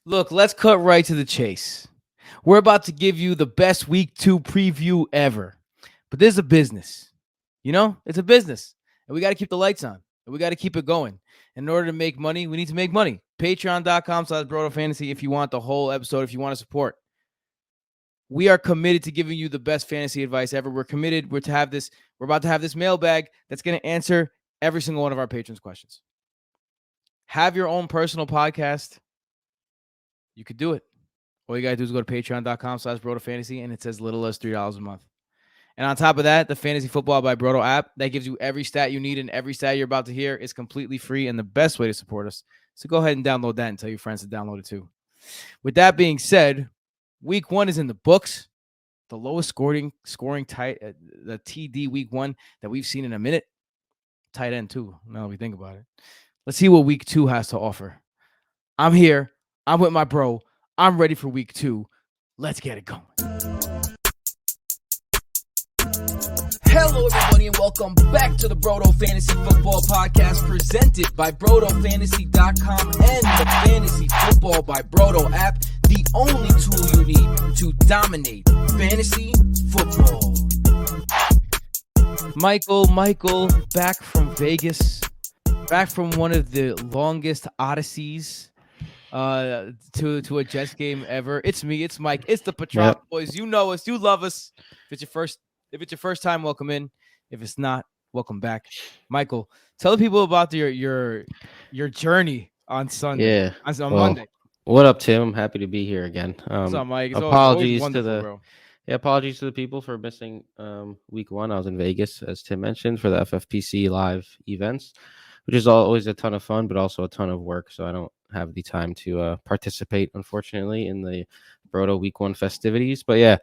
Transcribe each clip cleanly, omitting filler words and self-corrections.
Look, let's cut right to the chase. We're about to give you the best week 2 preview ever. But this is a business. It's a business. And we got to keep the lights on. And we got to keep it going. In order to make money, we need to make money. Patreon.com/Broto Fantasy if you want the whole episode, if you want to support. We are committed to giving you the best fantasy advice ever. We're committed. We're about to have this mailbag that's going to answer every single one of our patrons' questions. Have your own personal podcast. You could do it. All you got to do is go to patreon.com/Broto Fantasy, and it's as little as $3 a month. And on top of that, the Fantasy Football by Broto app, that gives you every stat you need, and every stat you're about to hear is completely free and the best way to support us. So go ahead and download that and tell your friends to download it too. With that being said, week 1 is in the books. The lowest scoring tight, the TD week 1 that we've seen in a minute. Tight end too, now that we think about it. Let's see what week 2 has to offer. I'm here. I'm with my bro. I'm ready for week 2. Let's get it going. Hello, everybody, and welcome back to the Broto Fantasy Football Podcast presented by BrotoFantasy.com and the Fantasy Football by Broto app, the only tool you need to dominate fantasy football. Michael, back from Vegas, back from one of the longest odysseys to a Jets game ever. It's me, it's Mike, it's the Patron boys. You know us, you love us. If it's your first time, welcome in. If it's not, welcome back. Michael, tell the people about your journey on Sunday. Yeah. On Monday. What up, Tim? I'm happy to be here again. What's up, Mike? It's apologies always to the bro. apologies to the people for missing week 1. I was in Vegas, as Tim mentioned, for the FFPC live events, which is always a ton of fun, but also a ton of work. So I don't have the time to participate, unfortunately, in the Broto week 1 festivities. But yeah,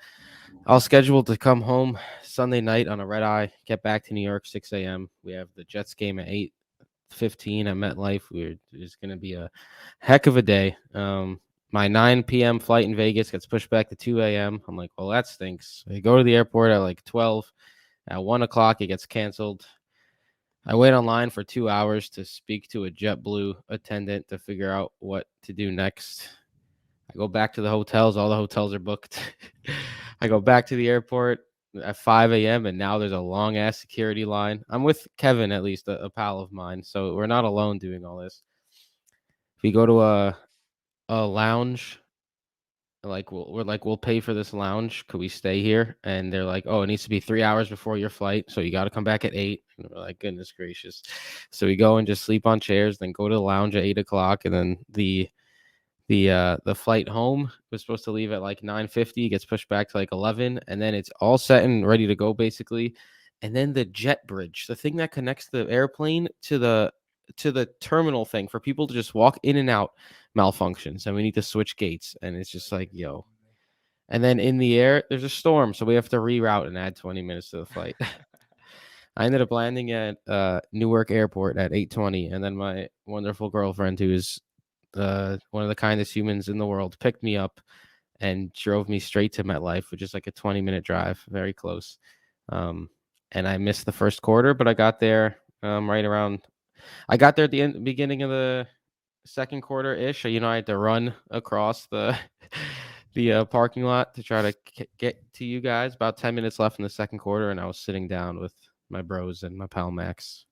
I was scheduled to come home Sunday night on a red eye, get back to New York 6 a.m. We have the Jets game at 8:15 at MetLife. It's going to be a heck of a day. My 9 p.m. flight in Vegas gets pushed back to 2 a.m. I'm like, well, that stinks. I go to the airport at like 12. At 1 o'clock, it gets canceled. I wait online for 2 hours to speak to a JetBlue attendant to figure out what to do next. I go back to the hotels. All the hotels are booked. I go back to the airport at 5 a.m. and now there's a long-ass security line. I'm with Kevin, at least, a pal of mine, so we're not alone doing all this. If we go to a lounge, we'll pay for this lounge. Could we stay here? And they're like, oh, it needs to be 3 hours before your flight, so you got to come back at 8. And we're like, goodness gracious. So we go and just sleep on chairs, then go to the lounge at 8 o'clock, and then the flight home was supposed to leave at like 9:50, gets pushed back to like 11, and then it's all set and ready to go basically. And then the jet bridge, the thing that connects the airplane to the terminal thing for people to just walk in and out, malfunctions, and we need to switch gates. And it's just like, yo. And then in the air, there's a storm, so we have to reroute and add 20 minutes to the flight. I ended up landing at Newark Airport at 8:20, and then my wonderful girlfriend, who is one of the kindest humans in the world, picked me up and drove me straight to MetLife, which is like a 20-minute drive, very close. And I missed the first quarter, but I got there I got there at the beginning of the second quarter ish. I had to run across the parking lot to try to get to you guys. About 10 minutes left in the second quarter, and I was sitting down with my bros and my pal Max.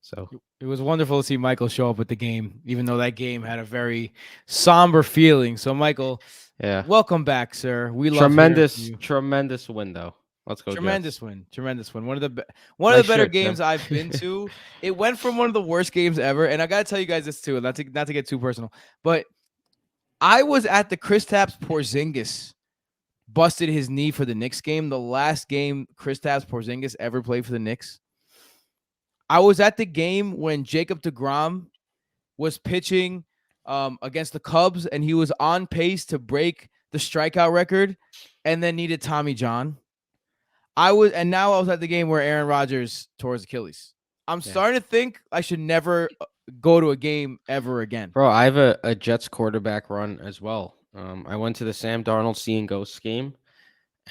So it was wonderful to see Michael show up at the game, even though that game had a very somber feeling. So, Michael, welcome back, sir. We love tremendous window. Let's go. Tremendous Jets. win. Tremendous win. One of the better games I've been to. It went from one of the worst games ever, and I gotta tell you guys this too, not to get too personal, but I was at the Kristaps Porzingis busted his knee for the Knicks game, the last game Kristaps Porzingis ever played for the Knicks. I was at the game when Jacob deGrom was pitching against the Cubs, and he was on pace to break the strikeout record and then needed Tommy John. Now I was at the game where Aaron Rodgers tore his Achilles. I'm starting to think I should never go to a game ever again. Bro, I have a Jets quarterback run as well. I went to the Sam Darnold Seeing Ghosts game.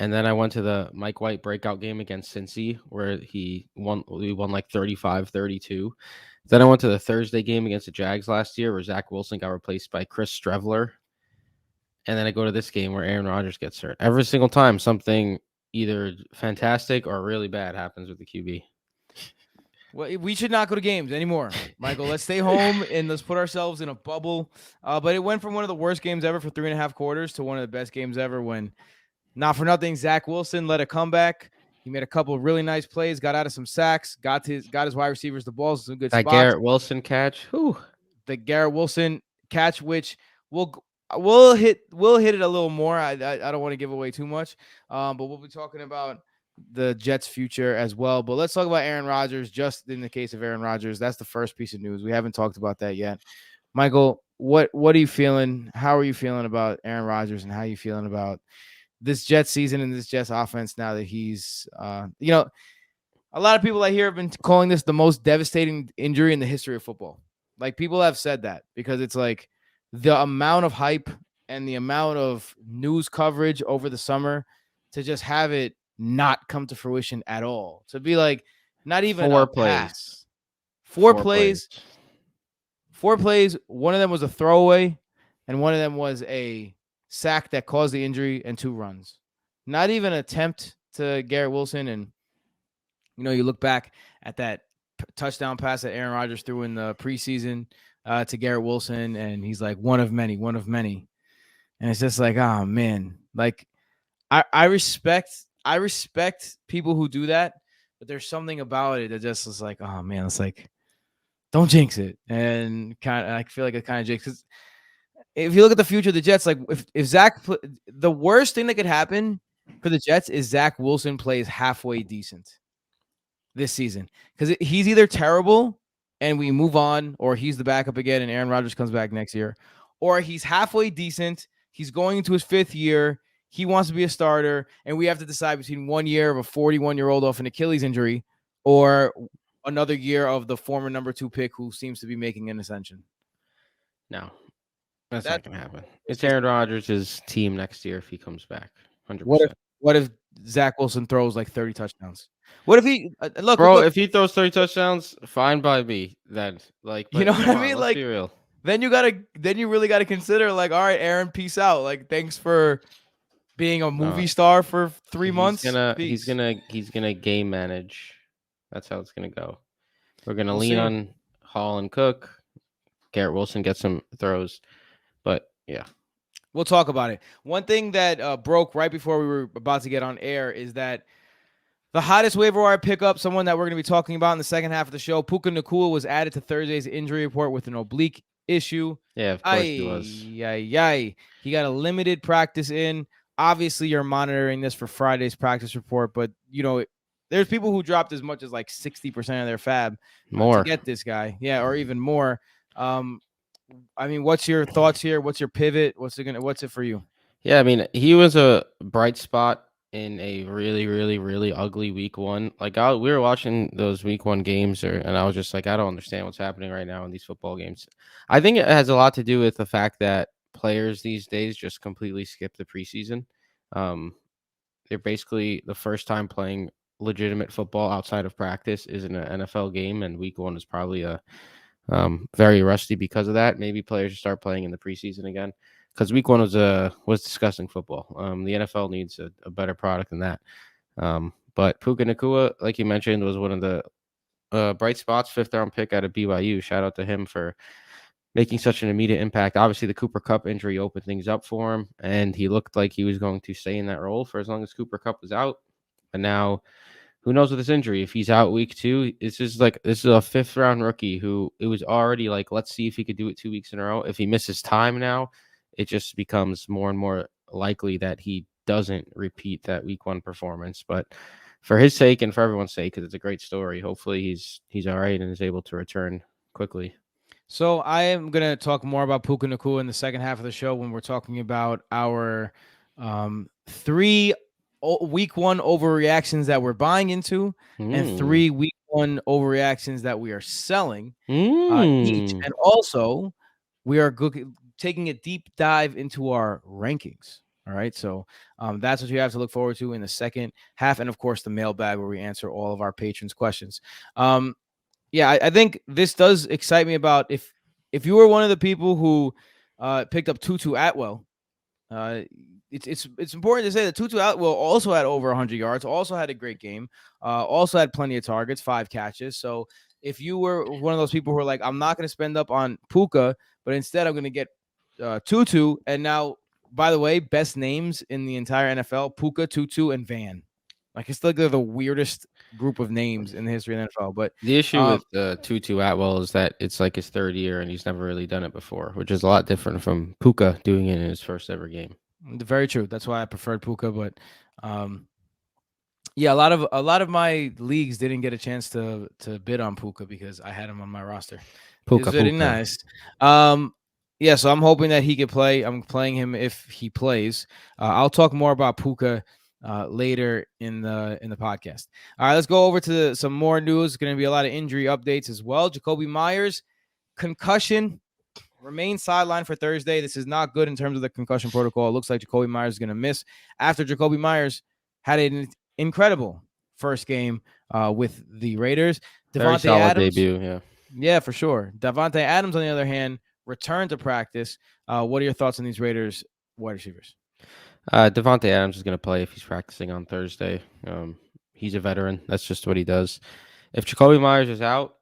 And then I went to the Mike White breakout game against Cincy, where we won like 35-32. Then I went to the Thursday game against the Jags last year, where Zach Wilson got replaced by Chris Streveler. And then I go to this game where Aaron Rodgers gets hurt. Every single time, something either fantastic or really bad happens with the QB. Well, we should not go to games anymore, Michael. Let's stay home and let's put ourselves in a bubble. But it went from one of the worst games ever for 3.5 quarters to one of the best games ever when, not for nothing, Zach Wilson led a comeback. He made a couple of really nice plays, got out of some sacks, got his wide receivers the balls in some good That spots. Garrett Wilson catch, whew. The Garrett Wilson catch, which we'll hit it a little more. I don't want to give away too much, but we'll be talking about the Jets' future as well. But let's talk about Aaron Rodgers. Just in the case of Aaron Rodgers, that's the first piece of news. We haven't talked about that yet. Michael, what are you feeling? How are you feeling about Aaron Rodgers, and how are you feeling about this Jets season and this Jets offense now that he's, a lot of people I hear have been calling this the most devastating injury in the history of football. Like, people have said that because it's like the amount of hype and the amount of news coverage over the summer to just have it not come to fruition at all. To be like, not even Four a plays. pass. Four plays. One of them was a throwaway, and one of them was a sack that caused the injury, and 2 runs. Not even an attempt to Garrett Wilson. And, you look back at that touchdown pass that Aaron Rodgers threw in the preseason to Garrett Wilson, and he's like, one of many. And it's just like, oh, man. Like, I respect people who do that, but there's something about it that just is like, oh, man, it's like, don't jinx it. And I feel like it kind of jinx, because if you look at the future of the Jets, like if Zach, the worst thing that could happen for the Jets is Zach Wilson plays halfway decent this season, because he's either terrible and we move on, or he's the backup again and Aaron Rodgers comes back next year, or he's halfway decent. He's going into his 5th year. He wants to be a starter, and we have to decide between 1 year of a 41-year-old off an Achilles injury or another year of the former number 2 pick who seems to be making an ascension. No, that's not going to happen. It's Aaron Rodgers' team next year if he comes back. 100%. What if Zach Wilson throws like 30 touchdowns? What if he look? If he throws 30 touchdowns, fine by me. Then, you know what I mean? Let's be real. Then you really gotta consider, like, all right, Aaron, peace out. Like, thanks for being a movie star for 3 months. He's gonna game manage. That's how it's gonna go. We're gonna lean on Hall and Cook. Garrett Wilson gets some throws, but yeah, we'll talk about it. One thing that broke right before we were about to get on air is that the hottest waiver wire pickup, someone that we're going to be talking about in the second half of the show, Puka Nacua, was added to Thursday's injury report with an oblique issue. Yeah, of course he was. He got a limited practice in. Obviously, you're monitoring this for Friday's practice report, but there's people who dropped as much as like 60% of their fab to get this guy. Yeah, or even more. What's your thoughts here? What's your pivot? What's it for you? Yeah, he was a bright spot in a really, really, really ugly week 1. Like, we were watching those week 1 games, and I was just like, I don't understand what's happening right now in these football games. I think it has a lot to do with the fact that players these days just completely skip the preseason. They're basically the first time playing legitimate football outside of practice is in an NFL game, and week 1 is probably very rusty because of that. Maybe players should start playing in the preseason again, because week 1 was disgusting football. The NFL needs a better product than that. But Puka Nacua, like you mentioned, was one of the bright spots, 5th-round pick out of BYU. Shout out to him for making such an immediate impact. Obviously, the Cooper Kupp injury opened things up for him, and he looked like he was going to stay in that role for as long as Cooper Kupp was out. And now, who knows with this injury? If he's out week 2, this is a 5th-round rookie who it was already like, let's see if he could do it 2 weeks in a row. If he misses time now, it just becomes more and more likely that he doesn't repeat that week 1 performance. But for his sake and for everyone's sake, because it's a great story, hopefully he's all right and is able to return quickly. So I am going to talk more about Puka Nacua in the second half of the show when we're talking about our 3 week 1 overreactions that we're buying into and 3 week 1 overreactions that we are selling each. And also, we are taking a deep dive into our rankings. All right. So that's what you have to look forward to in the second half. And of course, the mailbag where we answer all of our patrons' questions. I think this does excite me about if you were one of the people who picked up Tutu Atwell Uh, it's important to say that Tutu Atwell also had over 100 yards, also had a great game, also had plenty of targets, 5 catches. So if you were one of those people who are like, I'm not going to spend up on Puka, but instead I'm going to get Tutu, and now, by the way, best names in the entire NFL: Puka, Tutu, and Van. Like it's like they're the weirdest group of names in the history of the NFL. But The issue um, with Tutu Atwell is that it's like his third year and he's never really done it before, which is a lot different from Puka doing it in his first ever game. very true. That's why I preferred Puka, but um, yeah, a lot of my leagues didn't get a chance to bid on Puka because I had him on my roster. It's Puka very Puka. nice. Um, yeah, so I'm hoping that he could play. I'm playing him if he plays. I'll talk more about Puka later in the podcast. All right, let's go over to some more news. Going to be a lot of injury updates as well. Jacoby Myers concussion remains sidelined for Thursday. This is not good in terms of the concussion protocol. It looks like Jacoby Myers is going to miss after Jacoby Myers had an incredible first game with the Raiders. Very Devontae solid Adams, debut. Yeah. yeah, for sure. Devontae Adams, on the other hand, returned to practice. What are your thoughts on these Raiders wide receivers? Devontae Adams is going to play if he's practicing on Thursday. He's a veteran. That's just what he does. If Jacoby Myers is out,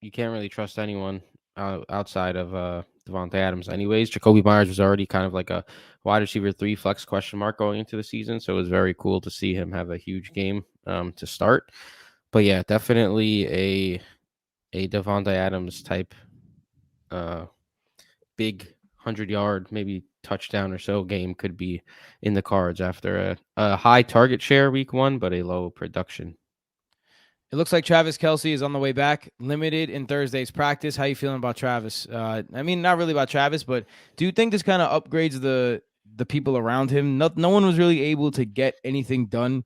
you can't really trust anyone outside of Devontae Adams. Anyways, Jacoby Myers was already kind of like a wide receiver 3 flex question mark going into the season, so it was very cool to see him have a huge game to start. But yeah, definitely a Devontae Adams type big 100-yard, maybe touchdown or so game could be in the cards after a high target share week 1, but a low production. It looks like Travis Kelce is on the way back, limited in Thursday's practice. How you feeling about Travis? I mean, not really about Travis, but do you think this kind of upgrades the people around him? No one was really able to get anything done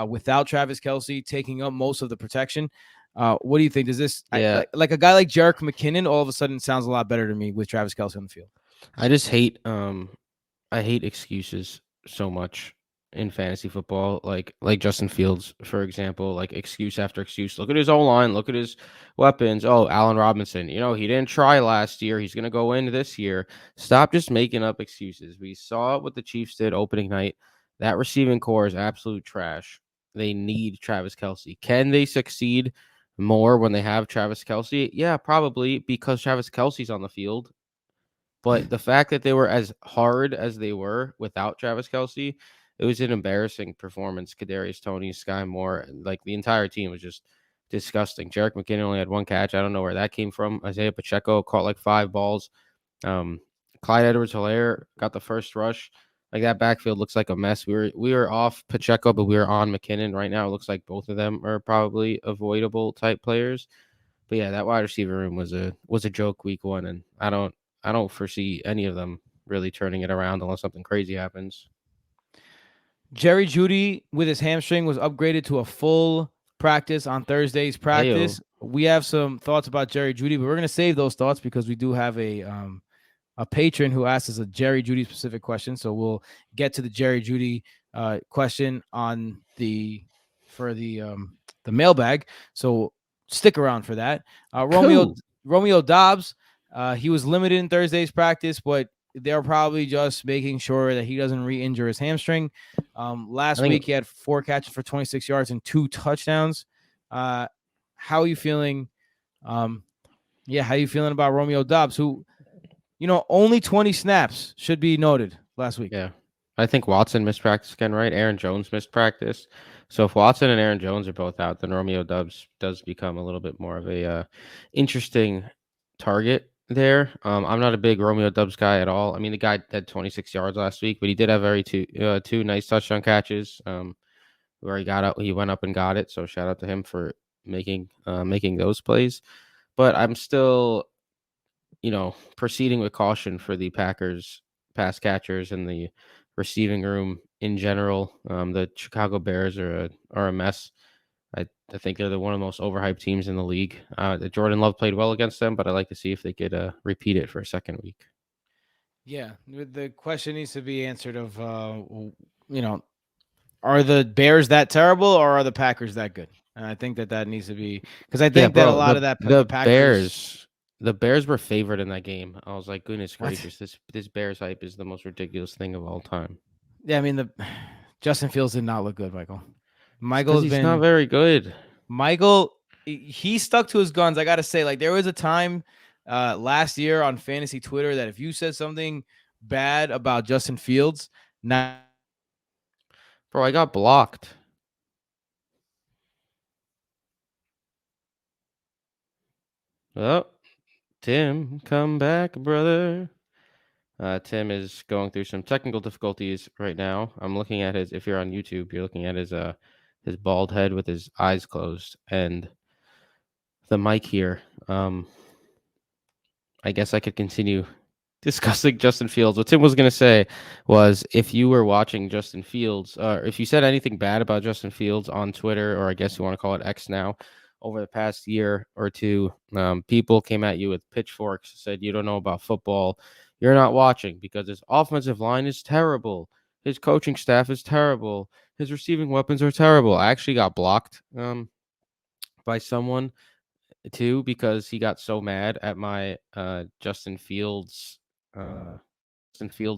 without Travis Kelce taking up most of the protection. What do you think? Does this Yeah, like a guy like Jerick McKinnon all of a sudden sounds a lot better to me with Travis Kelce on the field? I just hate I hate excuses so much in fantasy football. Like Justin Fields, for example, like excuse after excuse. Look at his O line. Look at his weapons. Oh, Allen Robinson. He didn't try last year. He's gonna go in this year. Stop just making up excuses. We saw what the Chiefs did opening night. That receiving core is absolute trash. They need Travis Kelce. Can they succeed more when they have Travis Kelce? Yeah, probably because Travis Kelce's on the field. But the fact that they were as hard as they were without Travis Kelce, it was an embarrassing performance. Kadarius Toney, Sky Moore, like the entire team was just disgusting. Jerick McKinnon only had 1 catch. I don't know where that came from. Isaiah Pacheco caught like 5 balls. Um, Clyde Edwards-Helaire got the first rush. Like that backfield looks like a mess. We were off Pacheco, but we were on McKinnon. Right now, it looks like both of them are probably avoidable type players. But yeah, that wide receiver room was a joke week 1, and I don't foresee any of them really turning it around unless something crazy happens. Jerry Judy with his hamstring was upgraded to a full practice on Thursday's Ayo. practice. We have some thoughts about Jerry Judy, but we're going to save those thoughts because we do have a patron who asked us a Jerry Judy specific question. So we'll get to the Jerry Judy question on the mailbag. So stick around for that. Romeo Cool. Romeo Dobbs, he was limited in Thursday's practice, but they're probably just making sure that he doesn't re-injure his hamstring. I Last think week he had 4 catches for 26 yards and 2 touchdowns. How are you feeling? How are you feeling about Romeo Dobbs, who only 20 snaps should be noted last week? yeah. I think Watson missed practice again, right? Aaron Jones missed practice. So if Watson and Aaron Jones are both out, then Romeo Dubs does become a little bit more of a interesting target there. I'm not a big Romeo Dubs guy at all. I mean, the guy had 26 yards last week, but he did have two nice touchdown catches. Where he went up and got it. So shout out to him for making those plays. But I'm still, proceeding with caution for the Packers pass catchers and the receiving room in general. The Chicago Bears are a mess. I think they're one of the most overhyped teams in the league. Jordan Love played well against them, but I'd like to see if they could repeat it for a second week. Yeah, the question needs to be answered of, are the Bears that terrible or are the Packers that good? And I think that needs to be, because I Yeah, think that a bro. lot The of that the the Packers. Bears. the Bears were favored in that game. I was like, goodness What? gracious, this Bears hype is the most ridiculous thing of all time. Yeah, I mean the Justin Fields did not look good, Michael. It's Michael because has he's not been very good. Michael. He stuck to his guns. I gotta say, like there was a time last year on fantasy Twitter that if you said something bad about Justin Fields, now Bro, I got blocked. Oh, Tim, come back, brother. Tim is going through some technical difficulties right now. I'm looking at his. If you're on YouTube, you're looking at his bald head with his eyes closed and the mic here. I guess I could continue discussing Justin Fields. What Tim was going to say was if you were watching Justin Fields, or if you said anything bad about Justin Fields on Twitter, or I guess you want to call it X now, over the past year or two, people came at you with pitchforks, said you don't know about football, you're not watching because his offensive line is terrible, his coaching staff is terrible, his receiving weapons are terrible. I actually got blocked by someone too because he got so mad at my uh Justin Fields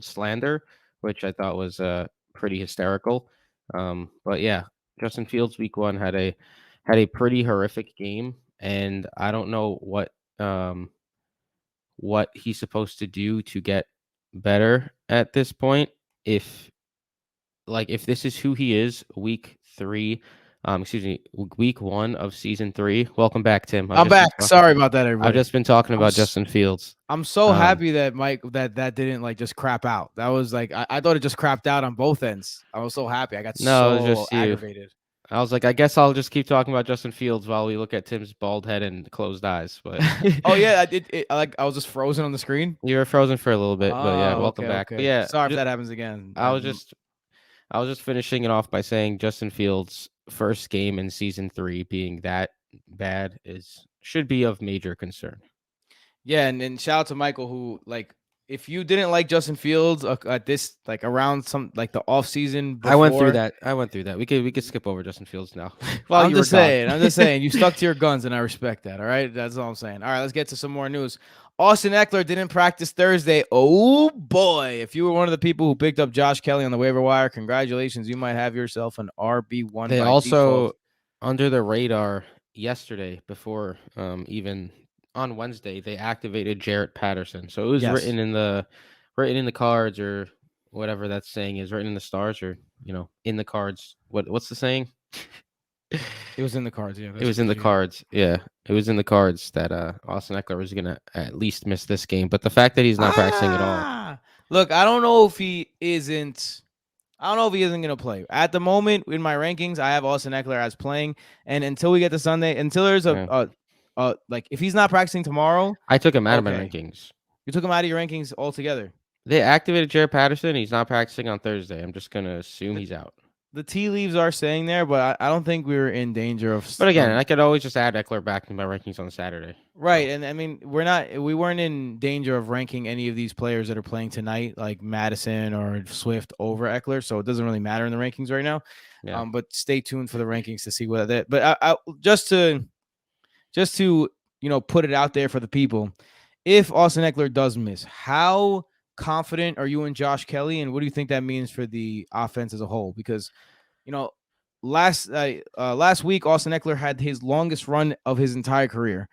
slander, which I thought was pretty hysterical. But yeah, Justin Fields week 1 had a pretty horrific game, and I don't know what he's supposed to do to get better at this point. If if this is who he is, week 3, excuse me, week 1 of season 3. Welcome back, Tim. I'm back. Sorry about that, I've everybody. just been talking I'm about s- Justin Fields. I'm so Um, happy that Mike that didn't like just crap out. That was like I thought it just crapped out on both ends. I was so happy. I got no, it was so just you. aggravated. I was like, I guess I'll just keep talking about Justin Fields while we look at Tim's bald head and closed eyes. But Oh yeah, I did. Like I was just frozen on the screen. you were frozen for a little bit. But yeah, Oh, welcome okay, back. But okay. yeah, Sorry if that happens again. I was just I was just finishing it off by saying Justin Fields' first game in season 3 being that bad is should be of major concern. Yeah, and shout out to Michael who like if you didn't like Justin Fields at this like around some like the off season I went through before. that. We could skip over Justin Fields now while I'm you were just gone. saying. I'm just saying. You stuck to your guns, and I respect that. All right, that's all I'm saying. All right, let's get to some more news. Austin Eckler didn't practice Thursday. Oh boy! If you were one of the people who picked up Josh Kelly on the waiver wire, congratulations. You might have yourself an RB1 They by default. also under the radar yesterday before even on Wednesday they activated Jarrett Patterson. So it was Yes, written in the cards or whatever that saying is, written in the stars or in the cards. What's the saying? it was in the cards. Yeah, It that's was in good the to hear. cards. Yeah. It was in the cards that Austin Eckler was going to at least miss this game. But the fact that he's not practicing at all. Look, I don't know if he isn't. I don't know if he isn't going to play. At the moment, in my rankings, I have Austin Eckler as playing. And until we get to Sunday, until there's Yeah. like if he's not practicing tomorrow, I took him out of my okay. rankings. You took him out of your rankings altogether. They activated Jarrett Patterson. He's not practicing on Thursday. I'm just going to assume he's out. The tea leaves are saying there, but I don't think we were in danger of. But again, I could always just add Eckler back to my rankings on Saturday. Right, So, and I mean we weren't in danger of ranking any of these players that are playing tonight, like Madison or Swift over Eckler, so it doesn't really matter in the rankings right now. yeah. But stay tuned for the rankings to see what that. But I just to put it out there for the people, if Austin Eckler does miss, how confident are you in Josh Kelly, and what do you think that means for the offense as a whole? Because you know, last week Austin Eckler had his longest run of his entire career.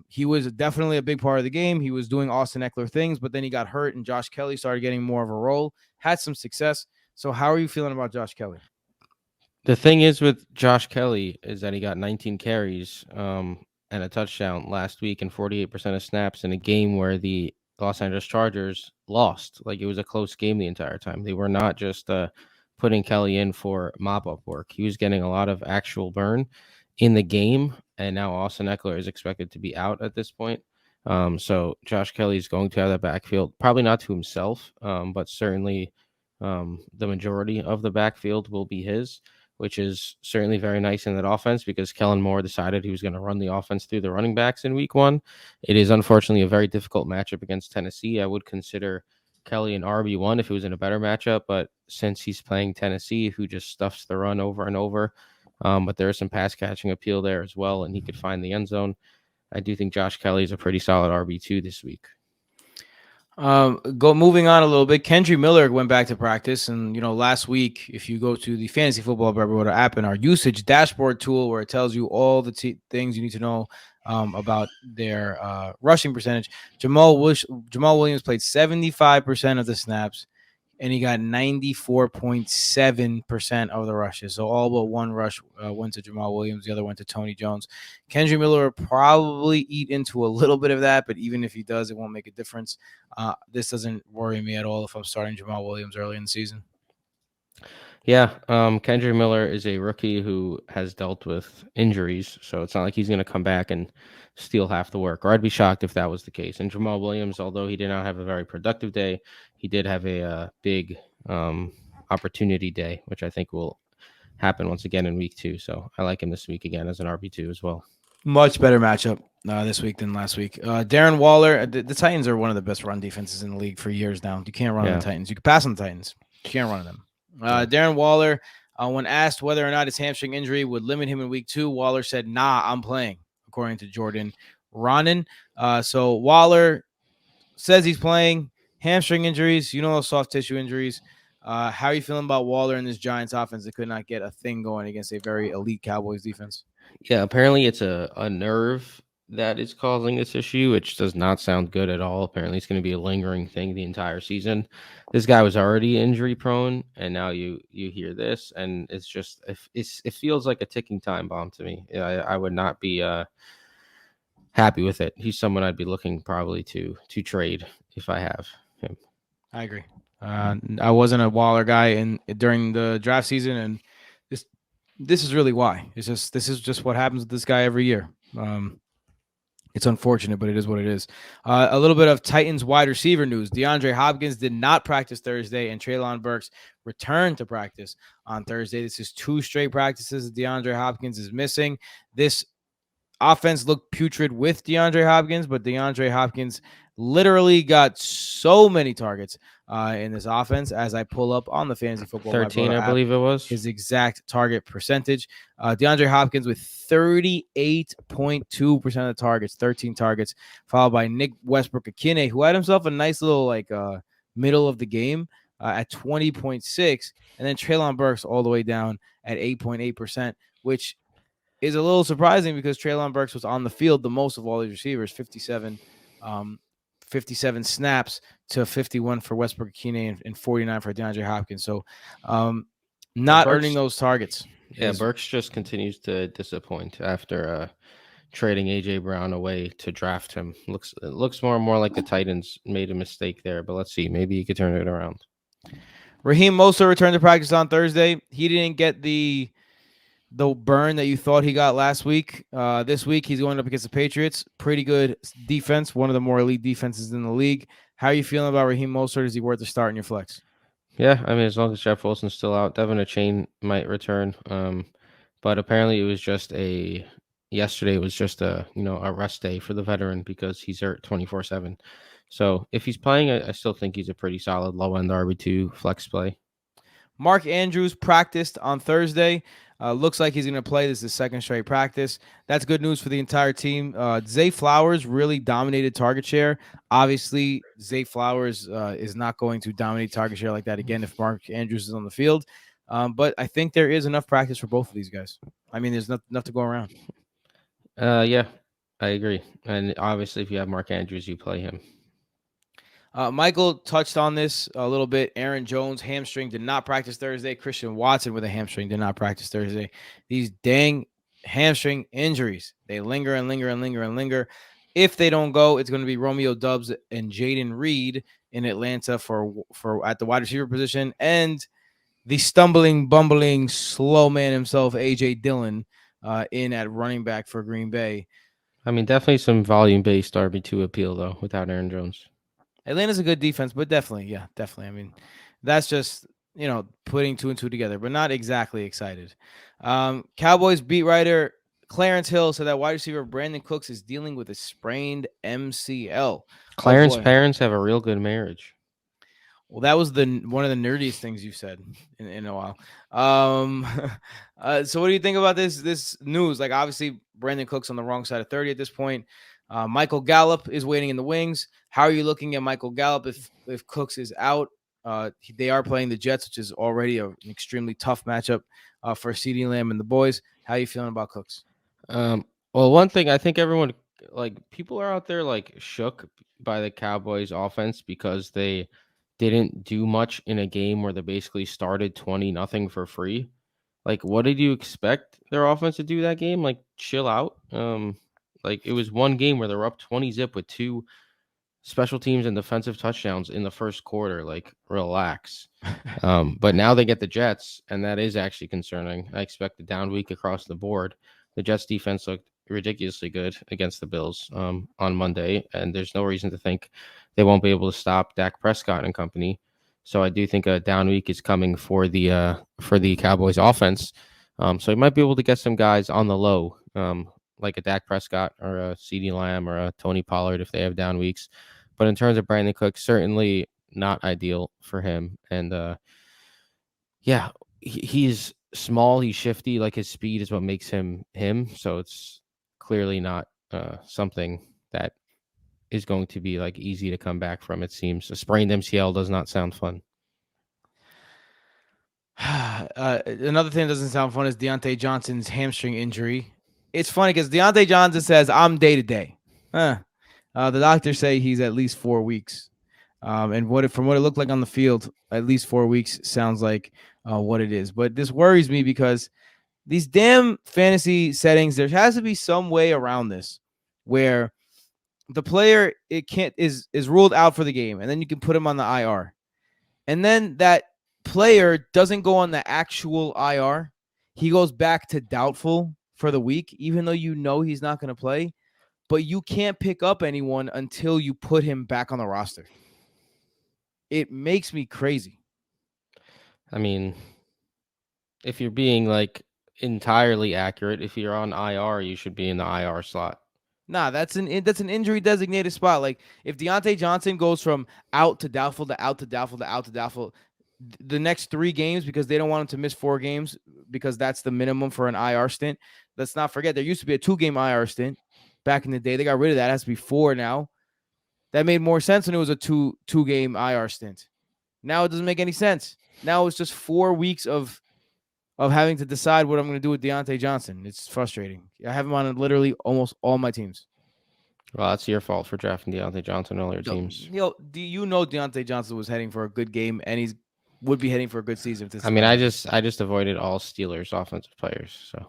He was definitely a big part of the game. He was doing Austin Eckler things, but then he got hurt, and Josh Kelly started getting more of a role. Had some success. So, how are you feeling about Josh Kelly? The thing is with Josh Kelly is that he got 19 carries and a touchdown last week and 48% of snaps in a game where the Los Angeles Chargers lost. Like it was a close game the entire time. They were not just putting Kelly in for mop-up work. He was getting a lot of actual burn in the game, and now Austin Eckler is expected to be out at this point. So Josh Kelly is going to have that backfield, probably not to himself, but certainly the majority of the backfield will be his, which is certainly very nice in that offense because Kellen Moore decided he was going to run the offense through the running backs in week 1. It is unfortunately a very difficult matchup against Tennessee. I would consider Kelly an RB1 if it was in a better matchup, but since he's playing Tennessee, who just stuffs the run over and over, but there is some pass catching appeal there as well, and he could find the end zone. I do think Josh Kelly is a pretty solid RB2 this week. Moving on a little bit. Kendry Miller went back to practice, and last week, if you go to the Fantasy Football Broto App and our usage dashboard tool, where it tells you all the things you need to know about their rushing percentage, Jamal Williams played 75% of the snaps, and he got 94.7% of the rushes. So all but one rush went to Jamal Williams. The other went to Tony Jones. Kendry Miller will probably eat into a little bit of that, but even if he does, it won't make a difference. This doesn't worry me at all if I'm starting Jamal Williams early in the season. Yeah, Kendrick Miller is a rookie who has dealt with injuries, so it's not like he's going to come back and steal half the work, or I'd be shocked if that was the case. And Jamal Williams, although he did not have a very productive day, he did have a big opportunity day, which I think will happen once again in week 2. So I like him this week again as an RB2 as well. Much better matchup this week than last week. Darren Waller, the Titans are one of the best run defenses in the league for years now. You can't run on the Titans. You can pass on the Titans. You can't run on them. Darren Waller, when asked whether or not his hamstring injury would limit him in week 2, Waller said, "Nah, I'm playing," according to Jordan Ronan. So Waller says he's playing. Hamstring injuries, those soft tissue injuries. How are you feeling about Waller and this Giants offense that could not get a thing going against a very elite Cowboys defense? Yeah, apparently it's a nerve that is causing this issue, which does not sound good at all. Apparently it's going to be a lingering thing the entire season. This guy was already injury prone, and now you hear this, and it's just it feels like a ticking time bomb to me. I would not be happy with it. He's someone I'd be looking probably to trade if I have him. I agree. I wasn't a Waller guy during the draft season, and this is really why. This is just what happens with this guy every year. It's unfortunate, but it is what it is. A little bit of Titans wide receiver news. DeAndre Hopkins did not practice Thursday, and Treylon Burks returned to practice on Thursday. This is 2 straight practices that DeAndre Hopkins is missing. This offense looked putrid with DeAndre Hopkins, but DeAndre Hopkins literally got so many targets in this offense. As I pull up on the Fantasy Football 13, I believe it was his exact target percentage. DeAndre Hopkins with 38.2% of the targets, 13 targets, followed by Nick Westbrook-Akine, who had himself a nice little middle of the game at 20.6, and then Treylon Burks all the way down at 8.8%, which is a little surprising because Treylon Burks was on the field the most of all these receivers, 57 snaps to 51 for Westbrook-Akine and 49 for DeAndre Hopkins. So not earning those targets. Yeah, Burks just continues to disappoint after trading A.J. Brown away to draft him. It looks more and more like the Titans made a mistake there, but let's see. Maybe he could turn it around. Raheem Mostert returned to practice on Thursday. He didn't get the burn that you thought he got last week. This week, he's going up against the Patriots. Pretty good defense, one of the more elite defenses in the league. How are you feeling about Raheem Mostert? Is he worth a start in your flex? Yeah, I mean, as long as Jeff Wilson's still out, Devin Achane might return. But apparently it was just yesterday was just a rest day for the veteran because he's hurt 24/7. So if he's playing, I still think he's a pretty solid low-end RB2 flex play. Mark Andrews practiced on Thursday. Looks like he's going to play. This is his second straight practice. That's good news for the entire team. Zay Flowers really dominated target share. Obviously, Zay Flowers is not going to dominate target share like that again if Mark Andrews is on the field. But I think there is enough practice for both of these guys. I mean, there's enough to go around. Yeah, I agree. And obviously, if you have Mark Andrews, you play him. Michael touched on this a little bit. Aaron Jones, hamstring, did not practice Thursday. Christian Watson with a hamstring did not practice Thursday. These dang hamstring injuries, they linger and linger and linger and linger. If they don't go, it's going to be Romeo Doubs and Jaden Reed in Atlanta for at the wide receiver position, and the stumbling, bumbling, slow man himself, A.J. Dillon, in at running back for Green Bay. I mean, definitely some volume-based RB2 appeal, though, without Aaron Jones. Atlanta's a good defense, but definitely. I mean, that's just, putting 2 and 2 together, but not exactly excited. Cowboys beat writer Clarence Hill said that wide receiver Brandon Cooks is dealing with a sprained MCL. Clarence's parents have a real good marriage. Well, that was the one of the nerdiest things you said in a while. Um, so what do you think about this news? Like, obviously, Brandon Cook's on the wrong side of 30 at this point. Michael Gallup is waiting in the wings. How are you looking at Michael Gallup if Cooks is out? They are playing the Jets, which is already an extremely tough matchup for CeeDee Lamb and the boys. How are you feeling about Cooks? Um, well, one thing I think everyone like people are out there like shook by the Cowboys offense because they didn't do much in a game where they basically started 20-0 for free. Like, what did you expect their offense to do that game? Like, chill out. Like it was one game where they were up 20 zip with two special teams and defensive touchdowns in the first quarter. Like, relax. But now they get the Jets, and that is actually concerning. I expect a down week across the board. The Jets defense looked ridiculously good against the Bills on Monday, and there's no reason to think they won't be able to stop Dak Prescott and company. So I do think a down week is coming for the Cowboys offense. So you might be able to get some guys on the low, like a Dak Prescott or a CeeDee Lamb or a Tony Pollard if they have down weeks. But in terms of Brandon Cook, certainly not ideal for him. And yeah, he's small, he's shifty, like his speed is what makes him him. So it's clearly not something that is going to be like easy to come back from. It seems a sprained MCL does not sound fun. Another thing that doesn't sound fun is Deontay Johnson's hamstring injury. It's funny because Deontay Johnson says, I'm day to day. The doctors say he's at least 4 weeks. And from what it looked like on the field, at least 4 weeks sounds like what it is. But this worries me because these damn fantasy settings, there has to be some way around this where the player is ruled out for the game, and then you can put him on the IR. And then that player doesn't go on the actual IR. He goes back to doubtful for the week, even though you know he's not going to play. But you can't pick up anyone until you put him back on the roster. It makes me crazy. I mean, if you're being like entirely accurate, if you're on IR, you should be in the IR slot. Nah, that's an injury designated spot. Like if Deontay Johnson goes from out to doubtful to out to doubtful to out to doubtful, the next 3 games because they don't want him to miss 4 games because that's the minimum for an IR stint. Let's not forget there used to be a 2-game IR stint back in the day. They got rid of that. It has to be 4 now. That made more sense when it was a two-game IR stint. Now it doesn't make any sense. Now it's just 4 weeks of having to decide what I'm going to do with Deontay Johnson. It's frustrating. I have him on literally almost all my teams. Well, that's your fault for drafting Deontay Johnson on all your teams. Do you know Deontay Johnson was heading for a good game, and he's would be heading for a good season if this I is mean, gonna I happen. just avoided all Steelers offensive players. So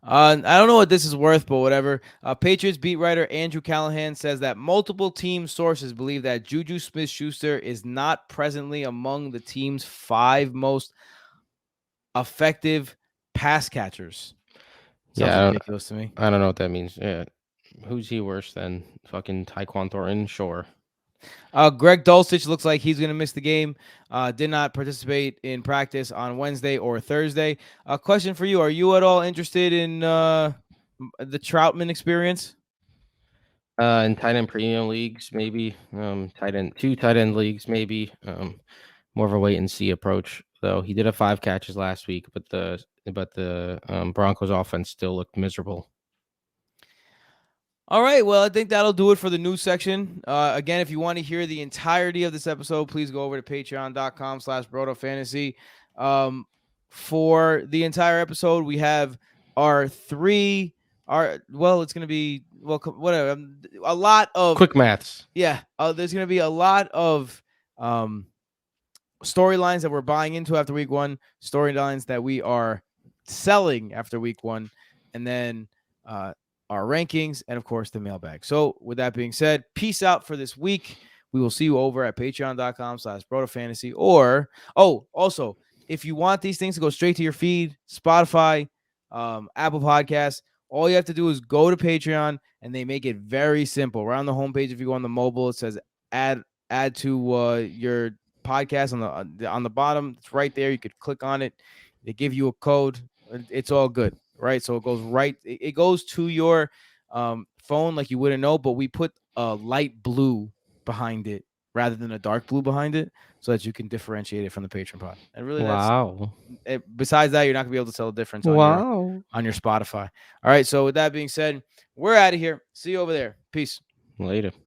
I don't know what this is worth, but whatever. Patriots beat writer Andrew Callahan says that multiple team sources believe that Juju Smith-Schuster is not presently among the team's 5 most effective pass catchers. Sounds yeah, ridiculous to me. I don't know what that means. Yeah, who's he worse than fucking Tyquan Thornton? Sure. Greg Dulcich looks like he's going to miss the game. Did not participate in practice on Wednesday or Thursday. A question for you: are you at all interested in the Troutman experience? In tight end premium leagues, maybe. Two tight end leagues, maybe. More of a wait and see approach. Though he did have 5 catches last week, but the Broncos offense still looked miserable. All right. Well, I think that'll do it for the news section. Again, if you want to hear the entirety of this episode, please go over to patreon.com/Broto Fantasy. For the entire episode, we have our it's going to be, whatever. A lot of Quick maths. Yeah. There's going to be a lot of storylines that we're buying into after week 1, storylines that we are selling after week 1, and then our rankings, and of course the mailbag. So with that being said, peace out for this week. We will see you over at patreon.com/BrotoFantasy. Or, also, if you want these things to go straight to your feed, Spotify, Apple Podcasts, all you have to do is go to Patreon, and they make it very simple. Right on the homepage, if you go on the mobile, it says add to your podcast on the bottom. It's right there. You could click on it. They give you a code. It's all good, right? So it goes right. It goes to your phone like you wouldn't know, but we put a light blue behind it rather than a dark blue behind it, so that you can differentiate it from the patron pod. And really, Wow. besides that, you're not gonna be able to tell the difference Wow. on your Spotify. All right. So with that being said, we're out of here. See you over there. Peace. Later.